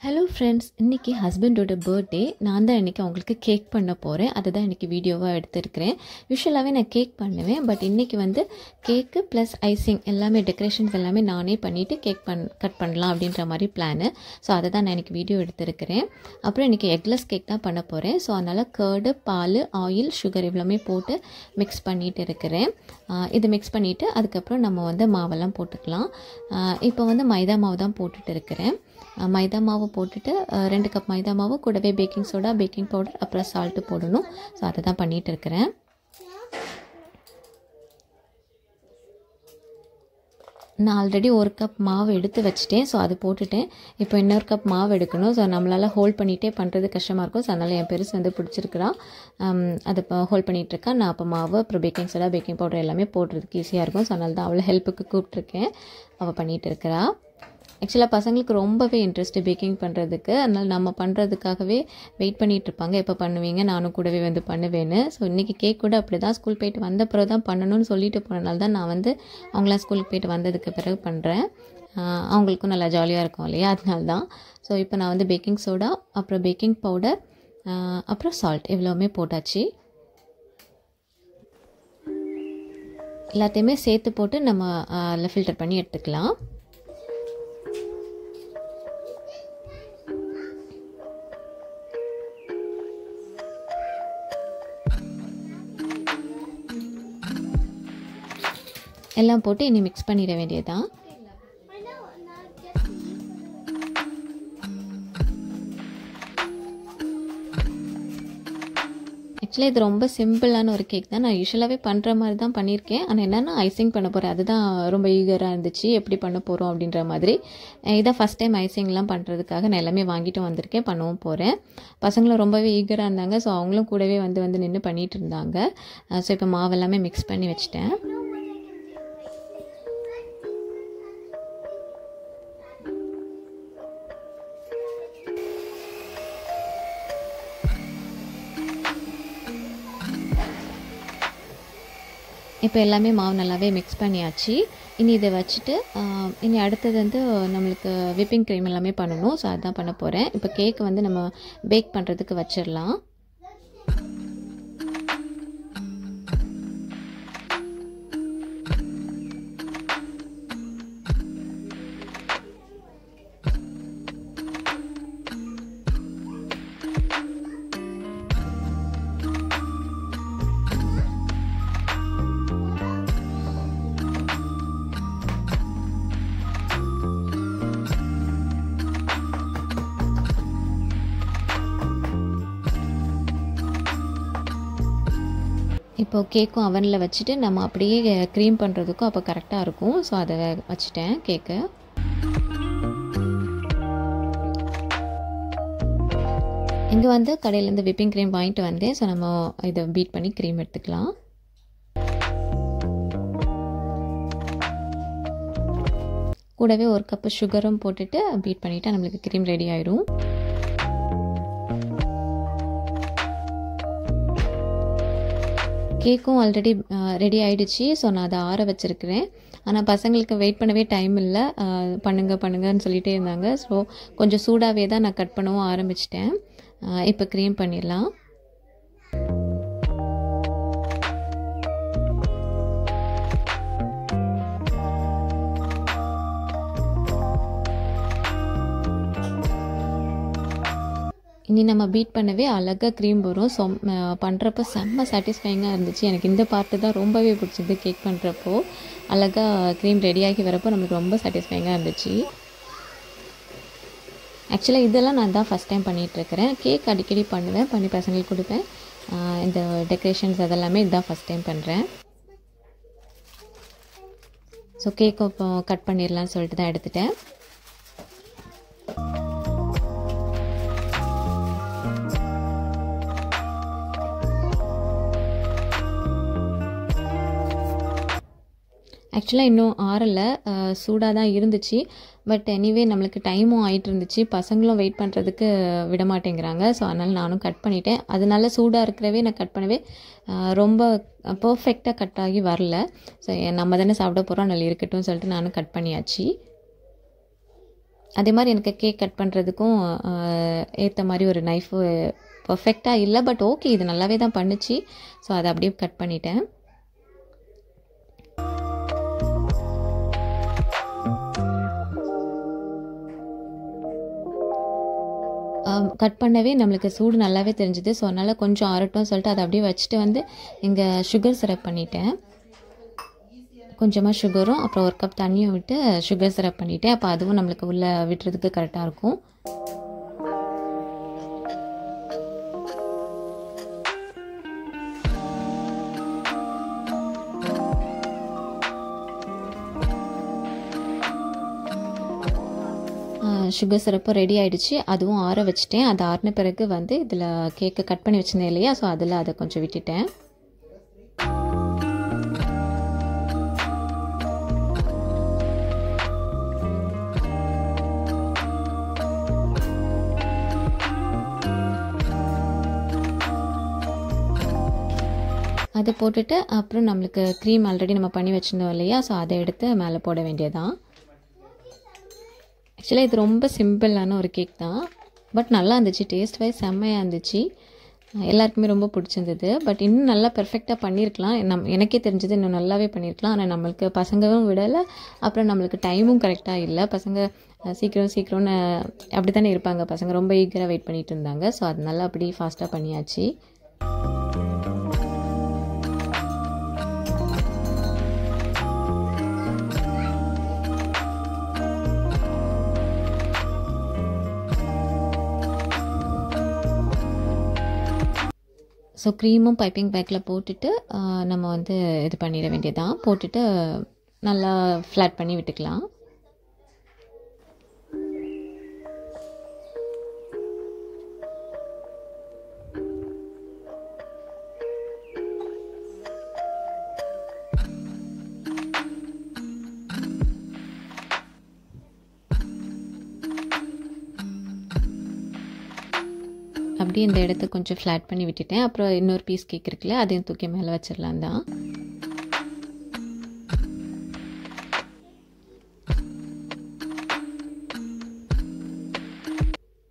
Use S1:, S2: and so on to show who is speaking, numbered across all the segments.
S1: Hello friends, இன்றைக்கி ஹஸ்பண்டோட birthday. நான் தான் இன்றைக்கி அவங்களுக்கு கேக் பண்ண போகிறேன். அதை தான் இன்றைக்கி வீடியோவாக எடுத்துருக்கிறேன். யூஸ்வலாகவே நான் கேக் பண்ணுவேன், பட் இன்றைக்கி வந்து கேக்கு ப்ளஸ் ஐசிங் எல்லாமே டெக்கரேஷன்ஸ் எல்லாமே நானே பண்ணிவிட்டு கேக் கட் பண்ணலாம் அப்படின்ற மாதிரி பிளானு. ஸோ அதை தான் நான் இன்றைக்கி வீடியோ எடுத்துருக்கிறேன். அப்புறம் இன்றைக்கி எக்லெஸ் கேக் தான் பண்ண போகிறேன். ஸோ அதனால் கர்டு, பால், ஆயில், சுகர் இவ்வளோமே போட்டு மிக்ஸ் பண்ணிகிட்டு இருக்கிறேன். இது மிக்ஸ் பண்ணிவிட்டு அதுக்கப்புறம் நம்ம வந்து மாவெல்லாம் போட்டுக்கலாம். இப்போ வந்து மைதா மாவு தான் போட்டுட்டு இருக்கிறேன். மைதா மாவு போட்டுட்டு 2 கப் மைதா மாவு கூடவே பேக்கிங் சோடா, பேக்கிங் பவுடர், அப்புறம் சால்ட்டு போடணும். ஸோ அதை தான் பண்ணிகிட்டு இருக்கிறேன். நான் ஆல்ரெடி 1 கப் மாவு எடுத்து வச்சுட்டேன். ஸோ அது போட்டுட்டேன். இப்போ இன்னொரு கப் மாவு எடுக்கணும். ஸோ நம்மளால் ஹோல்ட் பண்ணிகிட்டே பண்ணுறது கஷ்டமாக இருக்கும். ஸோ அதனால் என் பெருசு வந்து பிடிச்சிருக்கிறா, அதை இப்போ ஹோல்ட் பண்ணிகிட்ருக்கா. நான் அப்போ மாவு அப்புறம் பேக்கிங் சோடா, பேக்கிங் பவுடர் எல்லாமே போடுறதுக்கு ஈஸியாக இருக்கும். ஸோ அதனால தான் அவளை ஹெல்ப்புக்கு கூப்பிட்ருக்கேன். அவள் பண்ணிகிட்டு இருக்கிறா. ஆக்சுவலாக பசங்களுக்கு ரொம்பவே இன்ட்ரெஸ்ட்டு பேக்கிங் பண்ணுறதுக்கு. அதனால் நம்ம பண்ணுறதுக்காகவே வெயிட் பண்ணிகிட்ருப்பாங்க, எப்போ பண்ணுவீங்க, நானும் கூடவே வந்து பண்ணுவேன்னு. ஸோ இன்றைக்கி கேக் கூட அப்படி தான், ஸ்கூல் போயிட்டு வந்த பிறகு தான் பண்ணணும்னு சொல்லிட்டு போனனால தான் நான் வந்து அவங்களாம் ஸ்கூலுக்கு போயிட்டு வந்ததுக்கு பிறகு பண்ணுறேன். அவங்களுக்கும் நல்லா ஜாலியாக இருக்கும் இல்லையா, அதனால தான். ஸோ இப்போ நான் வந்து பேக்கிங் சோடா, அப்புறம் பேக்கிங் பவுடர், அப்புறம் சால்ட் இவ்வளோவுமே போட்டாச்சு. எல்லாத்தையுமே சேர்த்து போட்டு நம்ம அதில் ஃபில்டர் பண்ணி எடுத்துக்கலாம். எல்லாம் போட்டு இனி மிக்ஸ் பண்ணிட வேண்டியதுதான். ஆக்சுவலாக இது ரொம்ப சிம்பிளான ஒரு கேக் தான். நான் யூஸ்வலாகவே பண்ணுற மாதிரி தான் பண்ணியிருக்கேன். ஆனால் என்னென்னா ஐசிங் பண்ண போகிறேன். அதுதான் ரொம்ப ஈகராக இருந்துச்சு, எப்படி பண்ண போகிறோம் அப்படின்ற மாதிரி. இதான் ஃபஸ்ட் டைம் ஐசிங்லாம் பண்ணுறதுக்காக நான் எல்லாமே வாங்கிட்டு வந்திருக்கேன், பண்ணவும் போகிறேன். பசங்களும் ரொம்பவே ஈகராக இருந்தாங்க. ஸோ அவங்களும் கூடவே வந்து நின்று பண்ணிகிட்டு இருந்தாங்க. ஸோ இப்போ மாவு எல்லாமே மிக்ஸ் பண்ணி வச்சுட்டேன். இப்போ எல்லாமே மாவு நல்லாவே மிக்ஸ் பண்ணியாச்சு. இனி இதை வச்சுட்டு இனி அடுத்தது வந்து நம்மளுக்கு விப்பிங் க்ரீம் எல்லாமே பண்ணணும். ஸோ அதுதான் பண்ண போகிறேன். இப்போ கேக் வந்து நம்ம பேக் பண்ணுறதுக்கு வச்சிடலாம். இப்போ கேக்கும் அவனில் வச்சுட்டு நம்ம அப்படியே க்ரீம் பண்ணுறதுக்கும் அப்போ கரெக்டாக இருக்கும். ஸோ அதை வச்சுட்டேன் கேக்கு. இங்கே வந்து கடையிலேருந்து விப்பிங் க்ரீம் வாங்கிட்டு வந்தேன். ஸோ நம்ம இதை பீட் பண்ணி க்ரீம் எடுத்துக்கலாம். கூடவே 1 கப்பு சுகரும் போட்டுட்டு பீட் பண்ணிவிட்டு நம்மளுக்கு க்ரீம் ரெடி ஆயிடும். கேக்கும் ஆல்ரெடி ரெடி ஆகிடுச்சு. ஸோ நான் அதை ஆற வச்சுருக்கிறேன். ஆனால் பசங்களுக்கு வெயிட் பண்ணவே டைம் இல்லை, பண்ணுங்கன்னு சொல்லிகிட்டே இருந்தாங்க. ஸோ கொஞ்சம் சூடாகவே தான் நான் கட் பண்ணவும் ஆரம்பிச்சிட்டேன். இப்போ க்ரீம் பண்ணிடலாம். இனி நம்ம பீட் பண்ணவே அழகாக க்ரீம் வரும். ஸோ பண்ணுறப்போ செம்ம சாட்டிஸ்ஃபைங்காக இருந்துச்சு. எனக்கு இந்த பார்ட்டு தான் ரொம்பவே பிடிச்சது. கேக் பண்ணுறப்போ அழகாக க்ரீம் ரெடியாகி வரப்போ நம்மளுக்கு ரொம்ப சாட்டிஸ்ஃபைங்காக இருந்துச்சு. ஆக்சுவலாக இதெல்லாம் நான் தான் ஃபஸ்ட் டைம் பண்ணிகிட்ருக்கிறேன். கேக் அடிக்கடி பண்ணுவேன், பண்ணி பசங்களுக்கு கொடுப்பேன். இந்த டெக்கரேஷன்ஸ் அதெல்லாமே இதுதான் ஃபஸ்ட் டைம் பண்ணுறேன். ஸோ கேக் இப்போ கட் பண்ணிடலான்னு சொல்லிட்டு தான் எடுத்துட்டேன். ஆக்சுவலாக இன்னும் ஆறலை, சூடாக தான் இருந்துச்சு. பட் எனிவே நம்மளுக்கு டைமும் ஆகிட்டு இருந்துச்சு. பசங்களும் வெயிட் பண்ணுறதுக்கு விட மாட்டேங்கிறாங்க. ஸோ அதனால் நானும் கட் பண்ணிட்டேன். அதனால சூடாக இருக்கிறவே நான் கட் பண்ணவே ரொம்ப பர்ஃபெக்டாக கட் ஆகி வரல. ஸோ நம்ம தானே சாப்பிட போகிறோம், அதனால் இருக்கட்டும் சொல்லிட்டு நானும் கட் பண்ணியாச்சு. அதே மாதிரி எனக்கு கேக் கட் பண்ணுறதுக்கும் ஏற்ற மாதிரி ஒரு நைஃபு பர்ஃபெக்டாக இல்லை, பட் ஓகே இது நல்லாவே தான் பண்ணுச்சு. ஸோ அதை அப்படியே கட் பண்ணிட்டேன். கட் பண்ணவே நம்மளுக்கு சூடு நல்லாவே தெரிஞ்சுது. ஸோ அதனால் கொஞ்சம் ஆறட்டும் சொல்லிட்டு அதை அப்படியே வச்சுட்டு வந்து இங்கே சுகர் சிரப் பண்ணிட்டேன். கொஞ்சமாக சுகரும் அப்புறம் 1 கப் தண்ணியும் விட்டு சுகர் சிரப் பண்ணிவிட்டேன். அப்போ அதுவும் நம்மளுக்கு உள்ளே விட்டுறதுக்கு கரெக்டாக இருக்கும். சுகர் சிரப்பும் ரெடி ஆகிடுச்சு. அதுவும் ஆற வச்சுட்டேன். அது ஆறின பிறகு வந்து இதில் கேக்கை கட் பண்ணி வச்சுருந்தேன் இல்லையா, ஸோ அதில் அதை கொஞ்சம் விட்டுட்டேன். அதை போட்டுட்டு அப்புறம் நம்மளுக்கு க்ரீம் ஆல்ரெடி நம்ம பண்ணி வச்சுருந்தோம் இல்லையா, ஸோ அதை எடுத்து மேலே போட வேண்டியதான். ஆக்சுவலாக இது ரொம்ப சிம்பிளான ஒரு கேக் தான், பட் நல்லா இருந்துச்சு. டேஸ்ட் வைஸ் செம்மையாக இருந்துச்சு. எல்லாருக்குமே ரொம்ப பிடிச்சிருந்தது. பட் இன்னும் நல்லா பெர்ஃபெக்டாக பண்ணியிருக்கலாம். எனக்கே தெரிஞ்சது இன்னும் நல்லாவே பண்ணியிருக்கலாம். ஆனால் நம்மளுக்கு பசங்களும் விடலை, அப்புறம் நம்மளுக்கு டைமும் கரெக்டாக இல்லை. பசங்க சீக்கிரம்னு அப்படி தானே இருப்பாங்க. பசங்க ரொம்ப ஈகராக வெயிட் பண்ணிகிட்டு இருந்தாங்க. ஸோ அதனால அப்படி ஃபாஸ்ட்டாக பண்ணியாச்சு. ஸோ க்ரீமும் பைப்பிங் பேக்கில் போட்டுட்டு நம்ம வந்து இது பண்ணிட வேண்டியதான். போட்டுட்டு நல்லா ஃப்ளாட் பண்ணி விட்டுக்கலாம். அப்படியே இந்த இடத்த கொஞ்சம் ஃப்ளாட் பண்ணி விட்டுட்டேன். அப்புறம் இன்னொரு பீஸ் கேக் இருக்குல்ல, அதையும் தூக்கி மேலே வச்சிடலாம் தான்.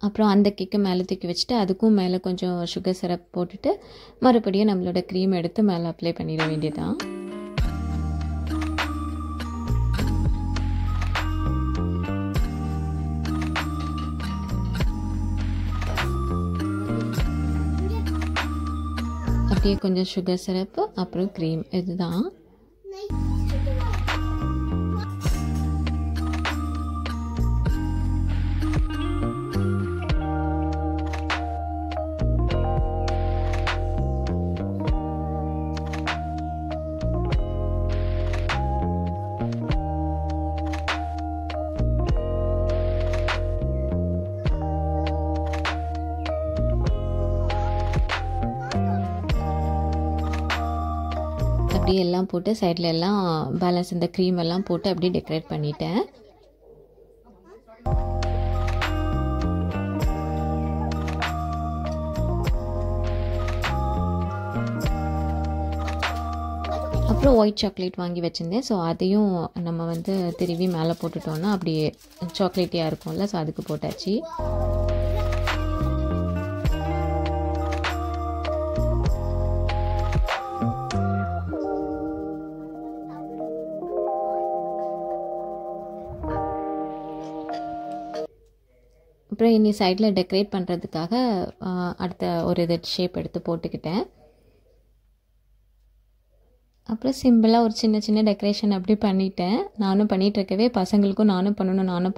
S1: அப்புறம் அந்த கேக்கை மேலே தூக்கி வச்சுட்டு அதுக்கும் மேலே கொஞ்சம் சுகர் சிரப் போட்டுட்டு மறுபடியும் நம்மளோட க்ரீம் எடுத்து மேலே அப்ளை பண்ணிட வேண்டியதான். அப்படியே கொஞ்சம் சுகர் சிரப்பு அப்புறம் க்ரீம், இதுதான். அப்படியே எல்லாம் போட்டு சைடில் எல்லாம் பேலன்ஸ் இந்த க்ரீம் எல்லாம் போட்டு அப்படியே டெக்கரேட் பண்ணிட்டேன். அப்புறம் ஒயிட் சாக்லேட் வாங்கி வச்சுருந்தேன். ஸோ அதையும் நம்ம வந்து திருவி மேலே போட்டுட்டோன்னா அப்படியே சாக்லேட்டியாக இருக்கும்ல, ஸோ அதுக்கு போட்டாச்சு. அப்புறம் இனி சைடில் டெக்கரேட் பண்ணுறதுக்காக அடுத்த ஒரு இது ஷேப் எடுத்து போட்டுக்கிட்டேன். அப்புறம் சிம்பிளாக ஒரு சின்ன சின்ன டெக்கரேஷன் அப்படி பண்ணிட்டேன். நானும் பண்ணிகிட்ருக்கவே பசங்களுக்கும் நானும்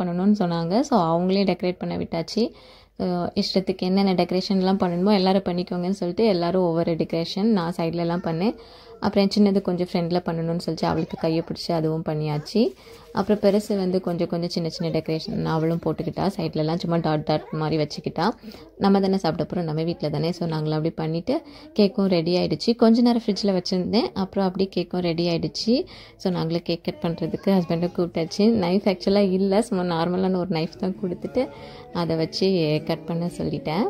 S1: பண்ணணும்னு சொன்னாங்க. ஸோ அவங்களே டெக்கரேட் பண்ண விட்டாச்சு. இஷ்டத்துக்கு என்னென்ன டெக்கரேஷன்லாம் பண்ணணுமோ எல்லோரும் பண்ணிக்கோங்கன்னு சொல்லிட்டு எல்லோரும் ஒவ்வொரு டெக்கரேஷன் நான் சைட்லலாம் பண்ணேன். அப்புறம் சின்னது கொஞ்சம் ஃப்ரெண்டில் பண்ணணும்னு சொல்லிட்டு அவளுக்கு கையை பிடிச்சி அதுவும் பண்ணியாச்சு. அப்புறம் பெருசு வந்து கொஞ்சம் சின்ன சின்ன டெக்கரேஷன் அவளும் போட்டுக்கிட்டா. சைட்லலாம் சும்மா டாட் மாதிரி வச்சுக்கிட்டா. நம்ம தானே சாப்பிட்ட போகிறோம், நம்ம வீட்டில் தானே. ஸோ நாங்களும் அப்படி பண்ணிவிட்டு கேக்கும் ரெடி ஆகிடுச்சு. கொஞ்ச நேரம் ஃப்ரிட்ஜில் வச்சுருந்தேன். அப்புறம் அப்படியே கேக்கும் ரெடி ஆகிடுச்சு. ஸோ நாங்களும் கேக் கட் பண்ணுறதுக்கு ஹஸ்பண்டை கூப்பிட்டாச்சு. நைஃப் ஆக்சுவலாக இல்லை, சும்மா நார்மலான ஒரு நைஃப் தான் கொடுத்துட்டு அதை வச்சு கட் பண்ண சொல்லிட்டேன்.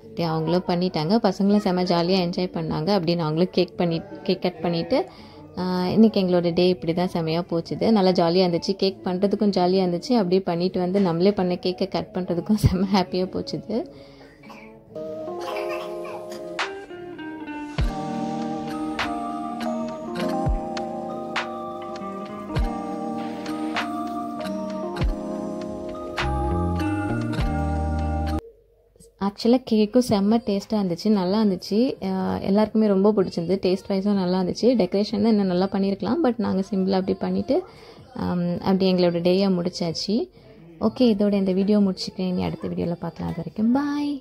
S1: அப்படி அவங்களும் பண்ணிட்டாங்க. பசங்களும் செம்ம ஜாலியாக என்ஜாய் பண்ணாங்க. அப்படின்னு அவங்களும் கேக் கட் பண்ணிவிட்டு இன்றைக்கி எங்களோட டே இப்படி தான் செமையாக போச்சுது. நல்லா ஜாலியாக இருந்துச்சு. கேக் பண்ணுறதுக்கும் ஜாலியாக இருந்துச்சு. அப்படியே பண்ணிவிட்டு வந்து நம்மளே பண்ண கேக்கை கட் பண்ணுறதுக்கும் செம்ம ஹாப்பியாக போச்சுது. ஆக்சுவலாக கேக்கும் செம்ம டேஸ்ட்டாக இருந்துச்சு, நல்லா இருந்துச்சு. எல்லாருக்குமே ரொம்ப பிடிச்சிருந்தது. டேஸ்ட் வைஸும் நல்லா இருந்துச்சு. டெக்கரேஷன் தான் இன்னும் நல்லா பண்ணியிருக்கலாம். பட் நாங்கள் சிம்பிளாக அப்படி பண்ணிவிட்டு அப்படி எங்களோட டேயை முடிச்சாச்சு. ஓகே, இதோட இந்த வீடியோ முடிச்சுக்கிறேன். இனி அடுத்த வீடியோவில் பார்க்கலாம். அது வரைக்கும் பாய்.